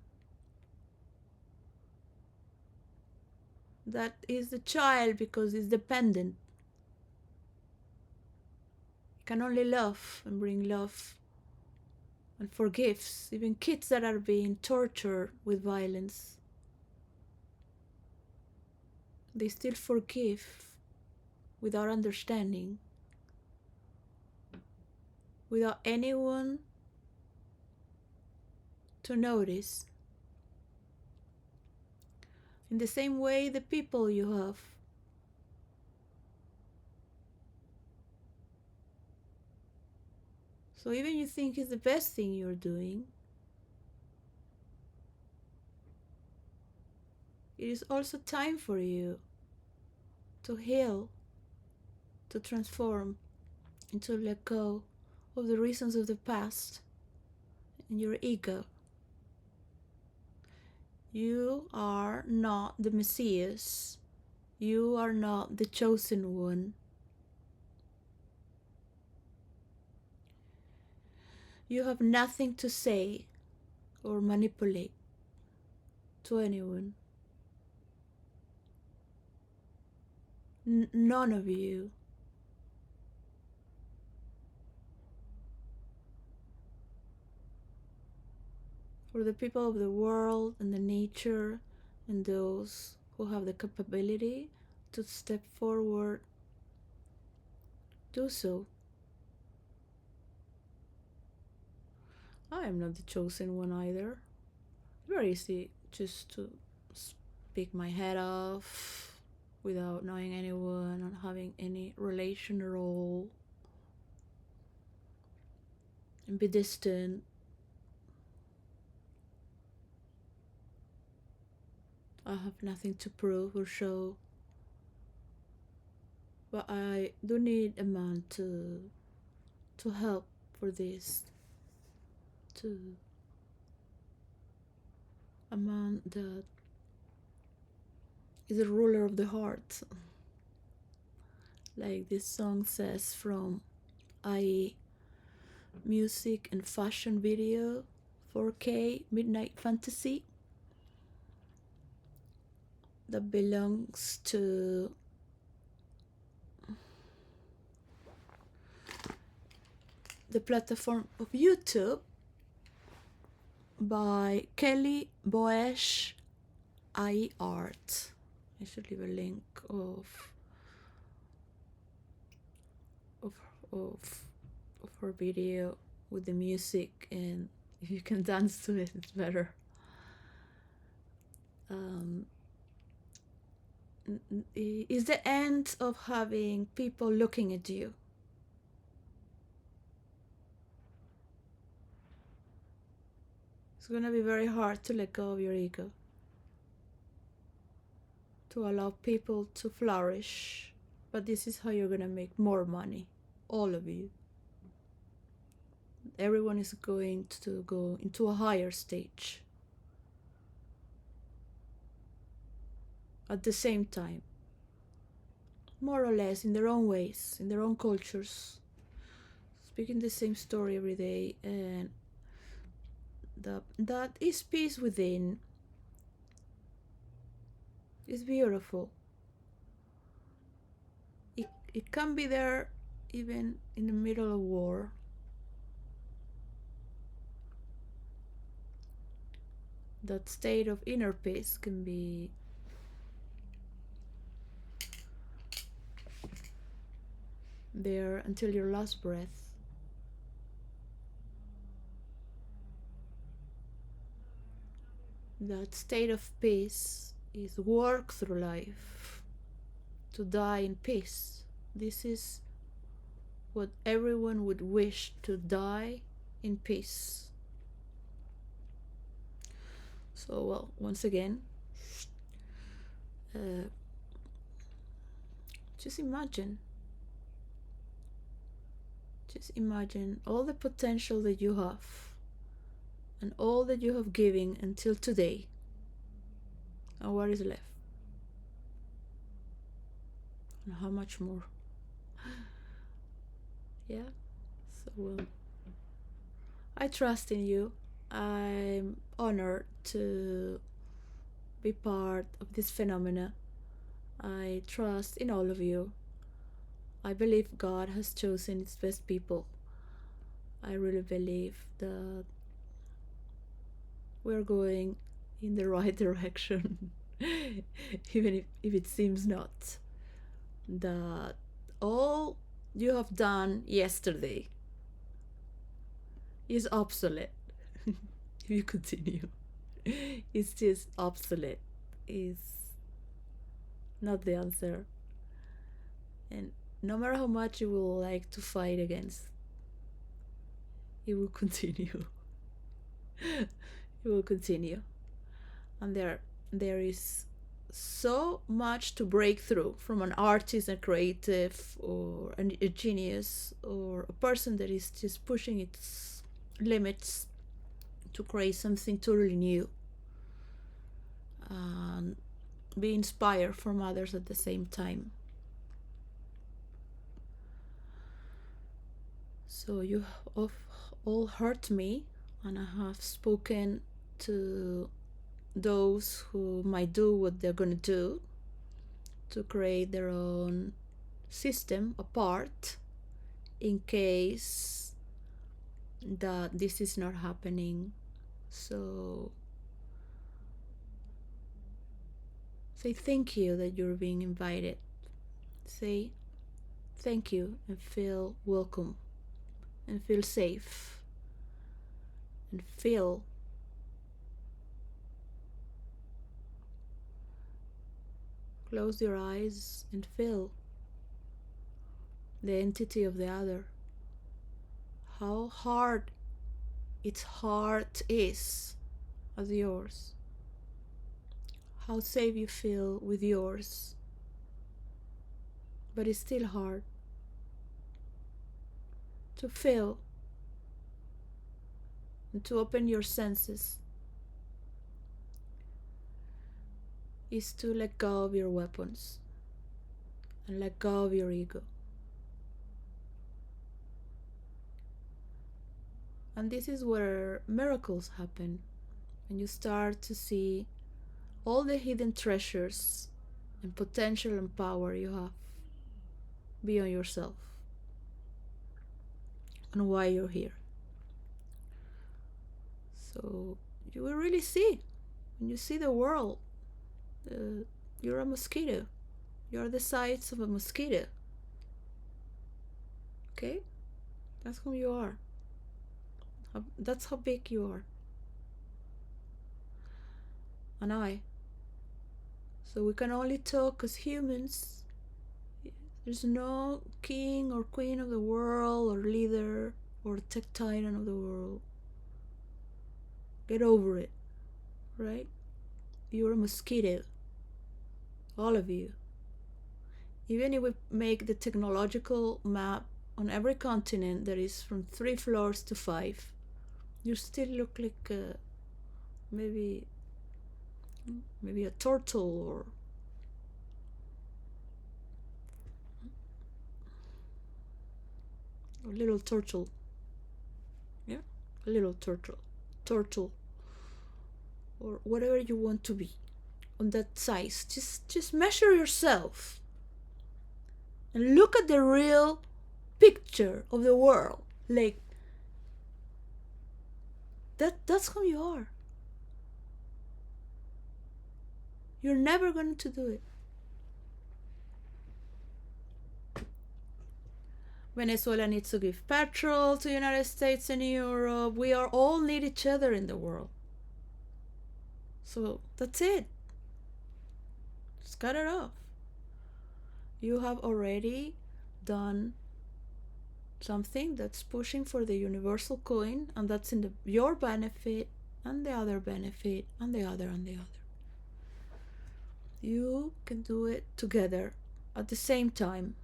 That is the child because it's dependent. It can only love and bring love and forgives. Even kids that are being tortured with violence, they still forgive without understanding, without anyone to notice. In the same way, the people you have. So even you think it's the best thing you're doing, it is also time for you to heal, to transform, and to let go of the reasons of the past and your ego. You are not the Messiah. You are not the chosen one. You have nothing to say or manipulate to anyone. None of you. For the people of the world and the nature and those who have the capability to step forward, do so. I am not the chosen one either. Very easy just to speak my head off without knowing anyone, not having any relation at all, and be distant. I have nothing to prove or show, but I do need a man to help for this, to a man that is a ruler of the heart, like this song says from I music and fashion video 4K Midnight Fantasy that belongs to the platform of YouTube by Kelly Boesch I Art. I should leave a link of of her video with the music, and if you can dance to it, it's better. Is the end of having people looking at you. It's gonna be very hard to let go of your ego, to allow people to flourish, but this is how you're gonna make more money, all of you. Everyone is going to go into a higher stage at the same time, more or less in their own ways, in their own cultures, speaking the same story every day, and that is peace within. It's beautiful. It can be there even in the middle of war. That state of inner peace can be there until your last breath. That state of peace is work through life, to die in peace. This is what everyone would wish, to die in peace. So, well, once again, just imagine all the potential that you have and all that you have given until today, and what is left, and how much more. Yeah, so well, I trust in you. I'm honored to be part of this phenomena. I trust in all of you. I believe God has chosen its best people. I really believe that we're going in the right direction, even if it seems not. That all you have done yesterday is obsolete. If you continue, it's just obsolete. Is not the answer. And no matter how much you will like to fight against, it will continue. It will continue. And there is so much to break through from an artist, a creative, or a genius, or a person that is just pushing its limits to create something totally new. and be inspired from others at the same time. So you have all heard me, and I have spoken to those who might do what they're going to do to create their own system apart in case that this is not happening. So say thank you that you're being invited. Say thank you and feel welcome and feel safe and feel. Close your eyes and feel the entity of the other. How hard its heart is as yours. How safe you feel with yours. But it's still hard to feel and to open your senses. Is to let go of your weapons and let go of your ego. And this is where miracles happen, when you start to see all the hidden treasures and potential and power you have beyond yourself and why you're here. So you will really see, when you see the world, you're a mosquito. You're the size of a mosquito. Okay? That's who you are. That's how big you are. And I. So we can only talk as humans. There's no king or queen of the world or leader or tech titan of the world. Get over it, right? You're a mosquito. All of you. Even if we make the technological map on every continent that is from 3 floors to 5, you still look like maybe a turtle or a little turtle. Yeah, a little turtle, or whatever you want to be on that size. Just measure yourself and look at the real picture of the world. Like that's who you are. You're never going to do it. Venezuela needs to give petrol to the United States and Europe. We all need each other in the world. So that's it. Just cut it off. You have already done something that's pushing for the universal coin, and that's in your benefit and the other benefit and the other and the other. You can do it together at the same time.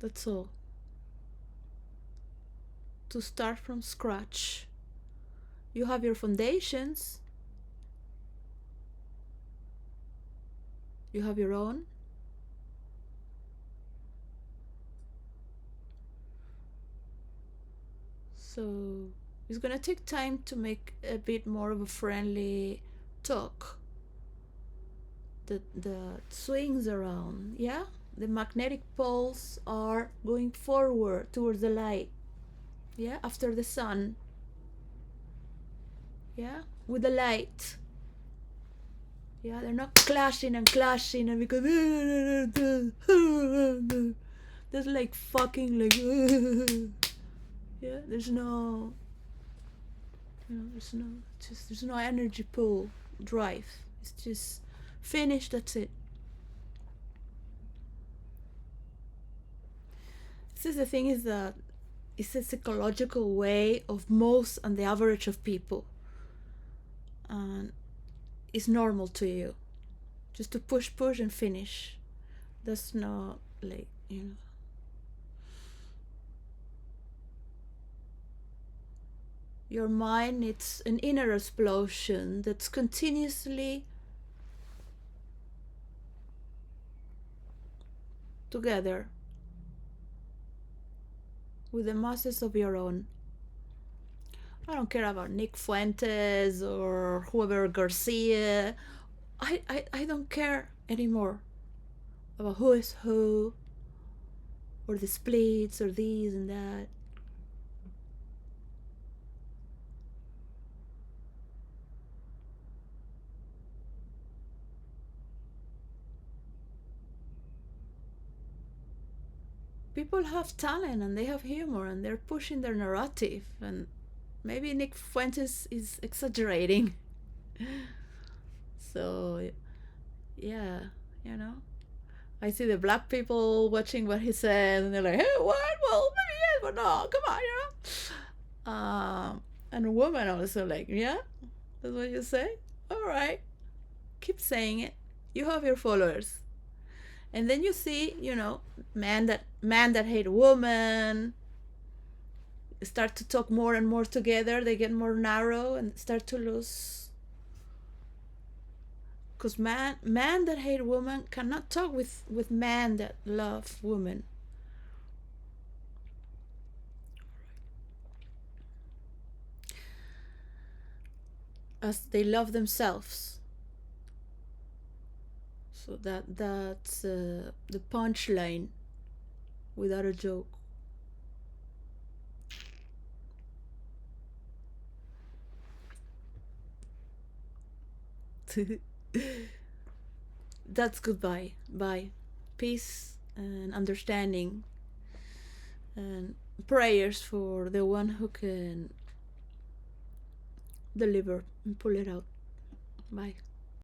That's all. To start from scratch. You have your foundations. You have your own. So it's gonna take time to make a bit more of a friendly talk that swings around. Yeah, the magnetic poles are going forward towards the light. Yeah, after the sun. Yeah, with the light. Yeah, they're not clashing and because there's like fucking like yeah, there's no there's no energy pull drive. It's just finished, that's it. This is the thing, is that it's a psychological way of most and the average of people, and it's normal to you just to push and finish. That's not like, Your mind needs an inner explosion that's continuously together with the masses of your own. I don't care about Nick Fuentes or whoever Garcia. I don't care anymore about who is who or the splits or these and that. People have talent and they have humor and they're pushing their narrative, and maybe Nick Fuentes is exaggerating. So yeah, you know, I see the black people watching what he says and they're like, hey, what? Well, maybe yes, but no, come on, and a woman also like, yeah, that's what you say. All right, keep saying it. You have your followers. And then you see, man that hate woman start to talk more and more together. They get more narrow and start to lose. Because man that hate woman cannot talk with man that love woman. As they love themselves. So that's the punchline without a joke. That's goodbye. Bye. Peace and understanding and prayers for the one who can deliver and pull it out. Bye.